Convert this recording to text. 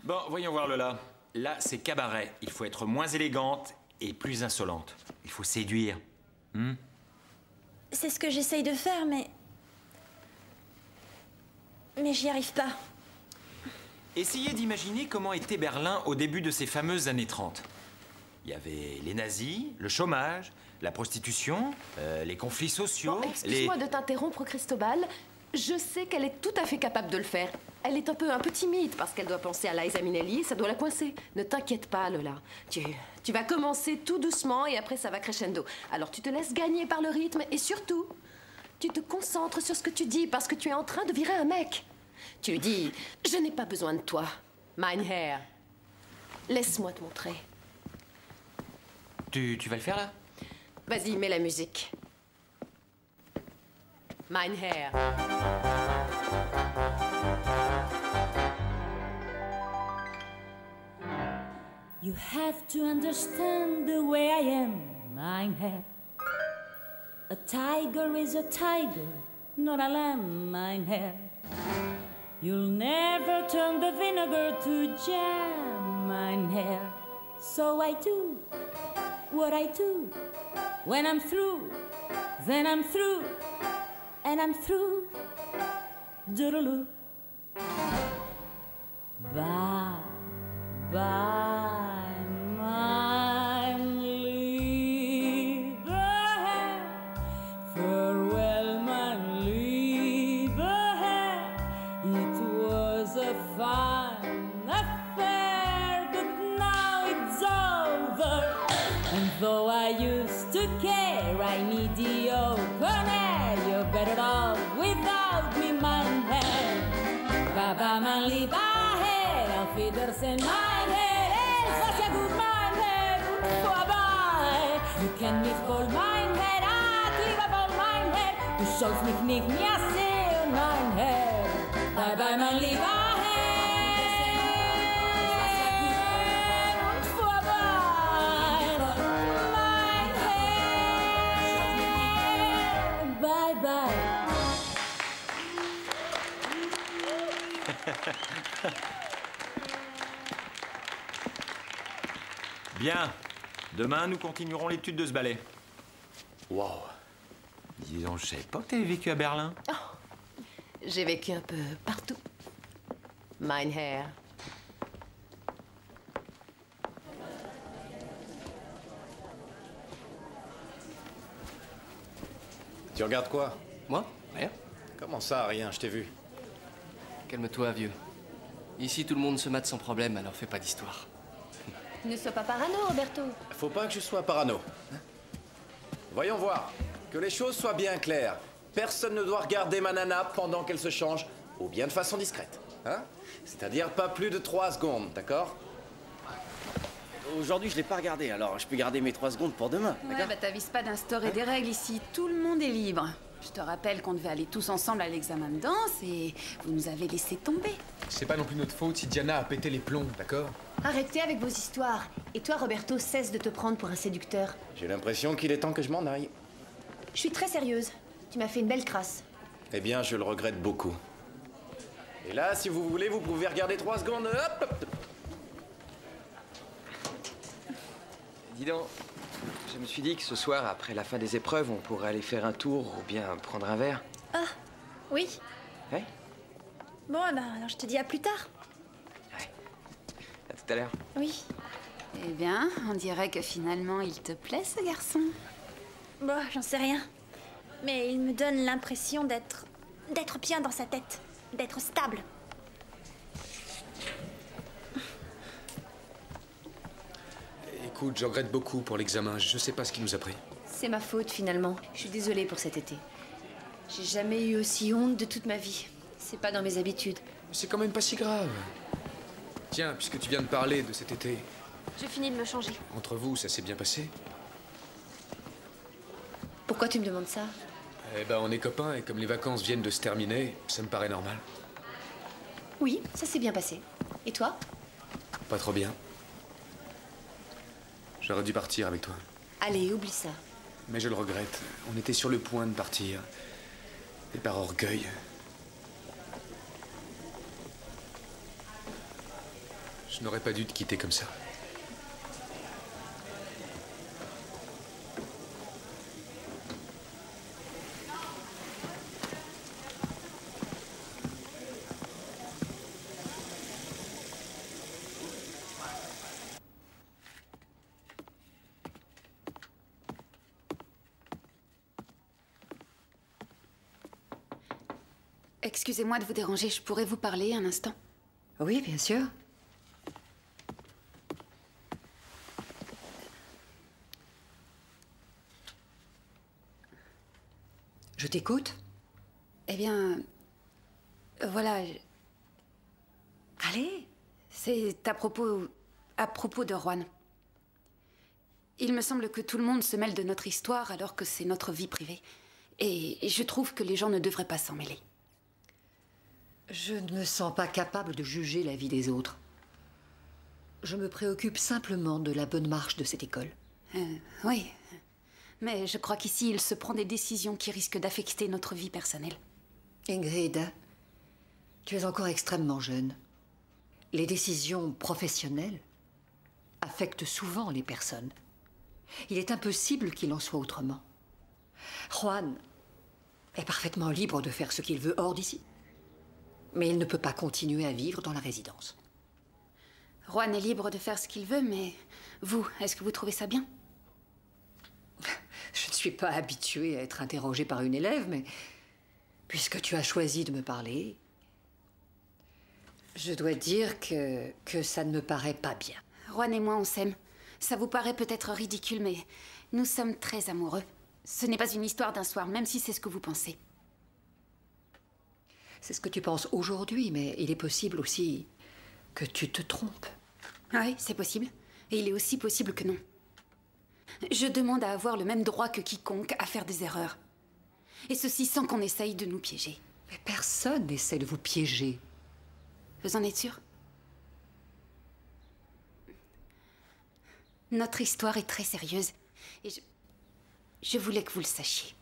Bon, voyons voir Lola. Là, c'est cabaret. Il faut être moins élégante et plus insolente. Il faut séduire. C'est ce que j'essaye de faire, mais j'y arrive pas. Essayez d'imaginer comment était Berlin au début de ces fameuses années 30. Il y avait les nazis, le chômage, la prostitution, les conflits sociaux... Bon, excuse-moi de t'interrompre, Cristobal. Je sais qu'elle est tout à fait capable de le faire. Elle est un peu timide parce qu'elle doit penser à Liza Minnelli et ça doit la coincer. Ne t'inquiète pas, Lola. Tu vas commencer tout doucement et après ça va crescendo. Alors tu te laisses gagner par le rythme et surtout, tu te concentres sur ce que tu dis parce que tu es en train de virer un mec. Tu dis, je n'ai pas besoin de toi. Mein Herr. Laisse-moi te montrer. Tu vas le faire, là? Vas-y, mets la musique. Mein Herr. You have to understand the way I am, mein Herr. A tiger is a tiger, not a lamb, mein Herr. You'll never turn the vinegar to jam, mein Herr. So I do what I do. When I'm through, then I'm through, and I'm through. Doodaloo. Bye, bye, my lieber Herr. Farewell, my lieber Herr. It was a fine affair, but now it's over. And though I used to care, I need the open air. You're better off without me, mein Herr. Baba, mein lieber Herr, auf Wiedersehen, mein Herr. Es war sehr gut, mein Herr, und vorbei. Du kennst mich wohl, mein Herr, ach, lieber wohl, mein Herr. Du sollst mich nicht mehr sehen, mein Herr. Bye, bye, mein lieber Herr. Bien. Demain, nous continuerons l'étude de ce ballet. Wow. Dis donc, je savais pas que t'avais vécu à Berlin. Oh, j'ai vécu un peu partout. Mein Herr. Tu regardes quoi? Moi? Rien. Comment ça, rien? Je t'ai vu. Calme-toi, vieux. Ici, tout le monde se mate sans problème, alors fais pas d'histoire. Ne sois pas parano, Roberto. Faut pas que je sois parano. Voyons voir. Que les choses soient bien claires. Personne ne doit regarder ma nana pendant qu'elle se change, ou bien de façon discrète. Hein? C'est-à-dire pas plus de 3 secondes, d'accord? Aujourd'hui, je l'ai pas regardé, alors je peux garder mes 3 secondes pour demain, Ouais, d'accord? bah t'avises pas d'instaurer des règles ici. Tout le monde est libre. Je te rappelle qu'on devait aller tous ensemble à l'examen de danse et vous nous avez laissé tomber. C'est pas non plus notre faute si Diana a pété les plombs, d'accord? Arrêtez avec vos histoires. Et toi, Roberto, cesse de te prendre pour un séducteur. J'ai l'impression qu'il est temps que je m'en aille. Je suis très sérieuse. Tu m'as fait une belle crasse. Eh bien, je le regrette beaucoup. Et là, si vous voulez, vous pouvez regarder 3 secondes. Hop, hop, hop. Dis donc, je me suis dit que ce soir, après la fin des épreuves, on pourrait aller faire un tour ou bien prendre un verre. Ah, oui. Ouais? Bon, ben, alors je te dis à plus tard. Ouais. À tout à l'heure. Oui. Eh bien, on dirait que finalement il te plaît ce garçon. Bon, j'en sais rien. Mais il me donne l'impression d'être bien dans sa tête. D'être stable. Écoute, je regrette beaucoup pour l'examen. Je sais pas ce qui nous a pris. C'est ma faute, finalement. Je suis désolée pour cet été. J'ai jamais eu aussi honte de toute ma vie. C'est pas dans mes habitudes. C'est quand même pas si grave. Tiens, puisque tu viens de parler de cet été, Je finis de me changer. entre vous, ça s'est bien passé? Pourquoi tu me demandes ça? Eh ben, on est copains et comme les vacances viennent de se terminer, ça me paraît normal. Oui, ça s'est bien passé. Et toi? Pas trop bien. J'aurais dû partir avec toi. Allez, oublie ça. Mais je le regrette. On était sur le point de partir. Et par orgueil. Je n'aurais pas dû te quitter comme ça. Excusez-moi de vous déranger, je pourrais vous parler un instant? Oui, bien sûr. Je t'écoute. Eh bien... voilà... Allez. C'est à propos de Juan. Il me semble que tout le monde se mêle de notre histoire alors que c'est notre vie privée. Et je trouve que les gens ne devraient pas s'en mêler. Je ne me sens pas capable de juger la vie des autres. Je me préoccupe simplement de la bonne marche de cette école. Oui. Mais je crois qu'ici, il se prend des décisions qui risquent d'affecter notre vie personnelle. Ingrid, tu es encore extrêmement jeune. Les décisions professionnelles affectent souvent les personnes. Il est impossible qu'il en soit autrement. Juan est parfaitement libre de faire ce qu'il veut hors d'ici. Mais il ne peut pas continuer à vivre dans la résidence. Juan est libre de faire ce qu'il veut, mais vous, est-ce que vous trouvez ça bien? Je ne suis pas habituée à être interrogée par une élève, mais puisque tu as choisi de me parler, je dois dire que ça ne me paraît pas bien. Juan et moi, on s'aime. Ça vous paraît peut-être ridicule, mais nous sommes très amoureux. Ce n'est pas une histoire d'un soir, même si c'est ce que vous pensez. C'est ce que tu penses aujourd'hui, mais il est possible aussi que tu te trompes. Oui, c'est possible. Et il est aussi possible que non. Je demande à avoir le même droit que quiconque à faire des erreurs. Et ceci sans qu'on essaye de nous piéger. Mais personne n'essaie de vous piéger. Vous en êtes sûr? Notre histoire est très sérieuse. Et je voulais que vous le sachiez.